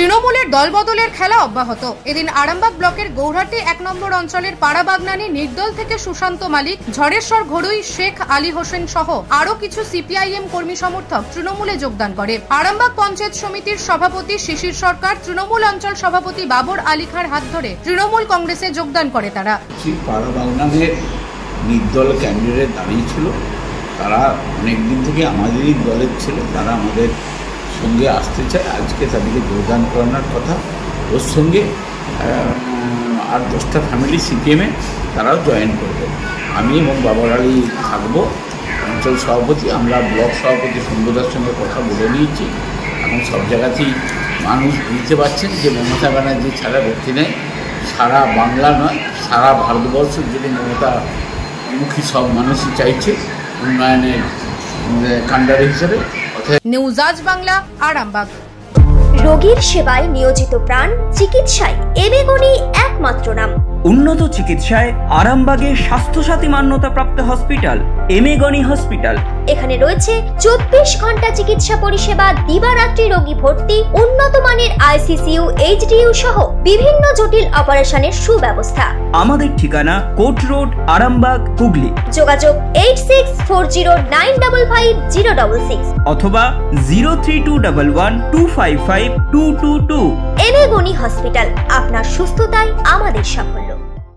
তৃণমূলের দলবদলের খেলা অব্যাহত। এদিন আরামবাগ ব্লকের গৌরহাটি ১ নম্বর অঞ্চলের পাড়াবাগনানি নির্দল থেকে সুশান্ত মালিক, ঝড়েশ্বর ঘড়ুই, শেখ আলী হোসেন সহ আরো কিছু সিপিআইএম কর্মী সমর্থক তৃণমূলে যোগদান করে। আরামবাগ পঞ্চায়েত সমিতির সভাপতি শিশির সরকার, তৃণমূল অঞ্চল সভাপতি বাবর আলী খাঁর হাত ধরে তৃণমূল কংগ্রেসে যোগদান করে তারা। পাড়াবাগনানের নির্দল ক্যান্ডিডেট দাঁড়িয়েছিল, তারা অনেকদিন থেকে আমাদেরই দলের ছিল, তারা আমাদের সঙ্গে আসতে চায়। আজকে তাদেরকে যোগদান করানোর কথা। ওর সঙ্গে ৮-১০টা ফ্যামিলি সিপিএমে তারাও জয়েন করবে। আমি এবং বাবর আলী থাকবো অঞ্চল সভাপতি। আমরা ব্লক সভাপতি সুন্দরার সঙ্গে কথা বলে নিয়েছি। এখন সব জায়গাতেই মানুষ বুঝতে পারছেন যে মমতা ব্যানার্জি ছাড়া গতি নেই। সারা বাংলা নয়, সারা ভারতবর্ষের জন্য মমতামুখী সব মানুষই চাইছে উন্নয়নের কাণ্ডারি হিসেবে। নিউজ আজ বাংলা, আরামবাগ। রোগীর সেবায় নিয়োজিত প্রাণ, চিকিৎসায় এবেগুনি একমাত্র নাম। উন্নত চিকিৎসায় আরামবাগে স্বাস্থ্যসাথী মান্যতাপ্রাপ্ত হসপিটাল এমেগনি হসপিটাল। এখানে রয়েছে ২৪ ঘন্টা চিকিৎসা পরিষেবা, দিবারাত্রি রোগী ভর্তি, উন্নত মানের আইসিসিইউ, এইচডিইউ সহ বিভিন্ন জটিল অপারেশনের সুব্যবস্থা। আমাদের ঠিকানা কোট রোড, আরামবাগ, হুগলি। যোগাযোগ 8640955066 অথবা 03211255222। এবেগুনি হসপিটাল, আপনার সুস্থতাই আমাদের সাফল্য।